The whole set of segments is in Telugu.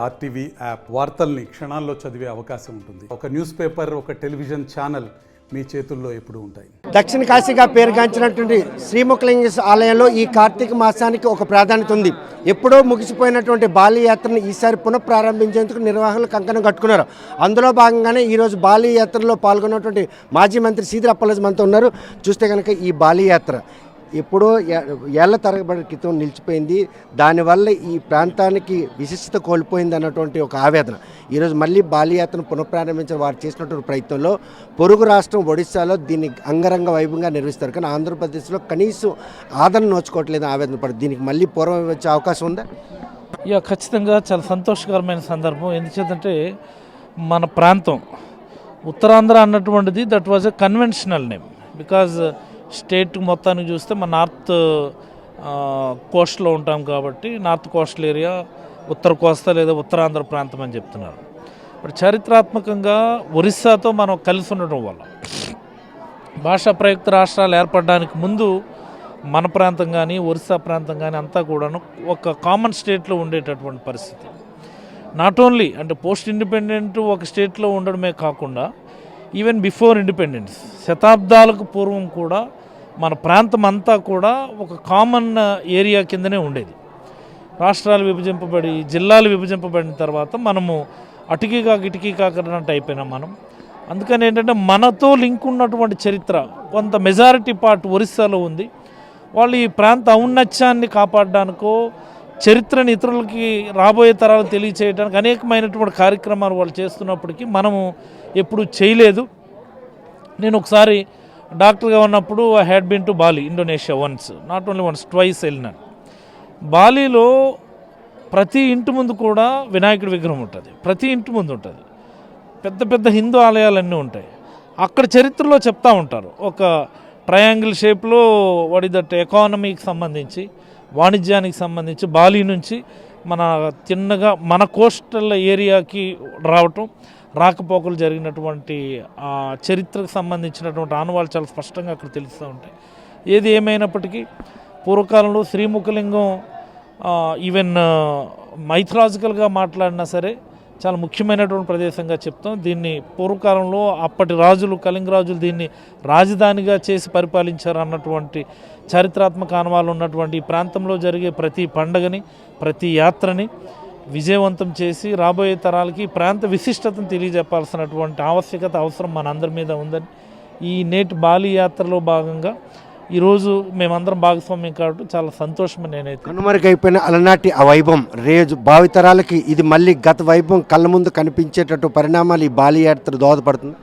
ఆర్టీవీ యాప్ వార్తల్ని క్షణాల్లో చదివే అవకాశం ఉంటుంది. ఒక న్యూస్ పేపర్, ఒక టెలివిజన్ ఛానల్ మీ చేతుల్లో ఎప్పుడూ ఉంటాయి. దక్షిణ కాశీగా పేరుగాంచినటువంటి శ్రీముఖలింగేశ్వర ఆలయంలో ఈ కార్తీక మాసానికి ఒక ప్రాధాన్యత ఉంది. ఎప్పుడో ముగిసిపోయినటువంటి బాలి యాత్రను ఈసారి పునఃప్రారంభించేందుకు నిర్వాహకులు కంకణం కట్టుకున్నారు. అందులో భాగంగానే ఈరోజు బాలి యాత్రలో పాల్గొన్నటువంటి మాజీ మంత్రి సీదిరి అప్పలరాజు మనతో ఉన్నారు. చూస్తే కనుక ఈ బాలి యాత్ర ఎప్పుడో ఏళ్ల తరబడి క్రితం నిలిచిపోయింది. దానివల్ల ఈ ప్రాంతానికి విశిష్టత కోల్పోయింది అన్నటువంటి ఒక ఆవేదన. ఈరోజు మళ్ళీ బాలి యాత్రను పునఃప్రారంభించిన వారు చేసినటువంటి ప్రయత్నంలో పొరుగు రాష్ట్రం ఒడిశాలో దీన్ని అంగరంగ వైభవంగా నిర్వహిస్తారు. కానీ ఆంధ్రప్రదేశ్లో కనీసం ఆదరణ నోచుకోవట్లేదు, ఆవేదన పడుతుంది. దీనికి మళ్ళీ పూర్వం వచ్చే అవకాశం ఉందా? ఖచ్చితంగా చాలా సంతోషకరమైన సందర్భం. ఎందుకంటే మన ప్రాంతం ఉత్తరాంధ్ర అన్నటువంటిది that was a conventional name. Because state మొత్తానికి చూస్తే మన నార్త్ కోస్ట్లో ఉంటాం కాబట్టి నార్త్ కోస్టల్ ఏరియా ఉత్తర కోస్తా లేదా ఉత్తరాంధ్ర ప్రాంతం అని చెప్తున్నారు. ఇప్పుడు చారిత్రాత్మకంగా ఒరిస్సాతో మనం కలిసి ఉండటం వల్ల భాషా ప్రయుక్త రాష్ట్రాలు ఏర్పడడానికి ముందు మన ప్రాంతం కానీ ఒరిస్సా ప్రాంతం కానీ అంతా కూడాను ఒక కామన్ స్టేట్లో ఉండేటటువంటి పరిస్థితి. నాట్ ఓన్లీ అంటే పోస్ట్ ఇండిపెండెంట్ ఒక స్టేట్లో ఉండడమే కాకుండా ఈవెన్ బిఫోర్ ఇండిపెండెన్స్ శతాబ్దాలకు పూర్వం కూడా మన ప్రాంతం అంతా కూడా ఒక కామన్ ఏరియా కిందనే ఉండేది. రాష్ట్రాలు విభజింపబడి జిల్లాలు విభజింపబడిన తర్వాత మనము అటుకీగా గిటికీకాకరన్నట్టు అయిపోయినాం మనం. అందుకని ఏంటంటే మనతో లింక్ ఉన్నటువంటి చరిత్ర కొంత మెజారిటీ పార్ట్ ఒరిస్సాలో ఉంది. వాళ్ళు ఈ ప్రాంత ఔన్నత్యాన్ని కాపాడడానికో చరిత్రని ఇతరులకి రాబోయే తరాలు తెలియచేయడానికి అనేకమైనటువంటి కార్యక్రమాలు వాళ్ళు చేస్తున్నప్పటికీ మనము ఎప్పుడు చేయలేదు. నేను ఒకసారి డాక్టర్గా ఉన్నప్పుడు I had been to Bali, Indonesia once, not only once, twice వెళ్ళినాను. బాలీలో ప్రతి ఇంటి ముందు కూడా వినాయకుడి విగ్రహం ఉంటుంది, ప్రతి ఇంటి ముందు ఉంటుంది. పెద్ద పెద్ద హిందూ ఆలయాలన్నీ ఉంటాయి. అక్కడ చరిత్రలో చెప్తా ఉంటారు ఒక ట్రయాంగిల్ షేప్లో వాడి దట్ ఎకానమీకి సంబంధించి వాణిజ్యానికి సంబంధించి బాలి నుంచి మన చిన్నగా మన కోస్టల్ ఏరియాకి రావటం రాకపోకలు జరిగినటువంటి ఆ చరిత్రకు సంబంధించినటువంటి ఆనవాళ్ళు చాలా స్పష్టంగా అక్కడ తెలుస్తూ ఉంటాయి. ఏది ఏమైనప్పటికీ పూర్వకాలంలో శ్రీముఖలింగం ఈవెన్ మైథలాజికల్గా మాట్లాడినా సరే చాలా ముఖ్యమైనటువంటి ప్రదేశంగా చెప్తాం. దీన్ని పూర్వకాలంలో అప్పటి రాజులు, కళింగ రాజులు దీన్ని రాజధానిగా చేసి పరిపాలించారు అన్నటువంటి చారిత్రాత్మక ఆనవాళ్ళు ఉన్నటువంటి ఈ ప్రాంతంలో జరిగే ప్రతి పండగని, ప్రతి యాత్రని విజయవంతం చేసి రాబోయే తరాలకి ప్రాంత విశిష్టతను తెలియజెప్పాల్సినటువంటి ఆవశ్యకత, అవసరం మనందరి మీద ఉందని ఈ నేటి బాలి యాత్రలో భాగంగా ఈరోజు మేమందరం భాగస్వామ్యం కాబట్టి చాలా సంతోషం. నేనైతే కనుమరుగైపోయిన అలనాటి ఆ వైభవం రేజు భావితరాలకి ఇది మళ్ళీ గత వైభవం కళ్ళ ముందు కనిపించేటట్టు పరిణామాలు ఈ బాలి యాత్ర దోహదపడుతుంది.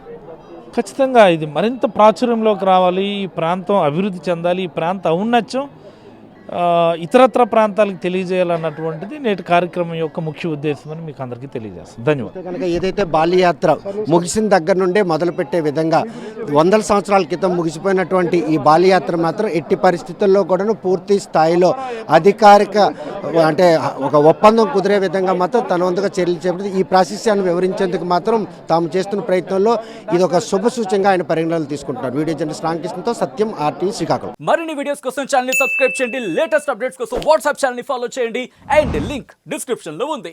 ఖచ్చితంగా ఇది మరింత ప్రాచుర్యంలోకి రావాలి, ఈ ప్రాంతం అభివృద్ధి చెందాలి, ఈ ప్రాంత ఔన్నత్యం ఇతరత్ర ప్రాంతాలకు తెలియజేయాలన్నటువంటిది నేటి కార్యక్రమం యొక్క ముఖ్య ఉద్దేశం అని మీకు అందరికీ తెలియజేస్తాను. ధన్యవాదాలు. కనుక ఏదైతే బాలి యాత్ర ముగిసిన దగ్గర నుండే మొదలుపెట్టే విధంగా వందల సంవత్సరాల క్రితం ముగిసిపోయినటువంటి ఈ బాలి యాత్ర మాత్రం ఎట్టి పరిస్థితుల్లో కూడా పూర్తి స్థాయిలో అధికారిక అంటే ఒక ఒప్పందం కుదిరే విధంగా మాత్రం తన వంతుగా చర్యలు చేపట్టి ఈ ప్రాశస్యాన్ని వివరించేందుకు మాత్రం తాము చేస్తున్న ప్రయత్నంలో ఇది ఒక శుభ సూచనగా ఆయన పరిగణనలు తీసుకుంటున్నారు. వీడియో జర్నలిస్ట్ రామకృష్ణతో సత్యం, ఆర్టీవీ శ్రీకాకుళం. మరిన్ని వీడియోస్ కోసం ఛానల్ ని సబ్స్క్రైబ్ చేయండి. లేటెస్ట్ అప్డేట్స్ కోసం వాట్సాప్ ఛానల్ ని ఫాలో చేయండి అండ్ లింక్ డిస్క్రిప్షన్ లో ఉంది.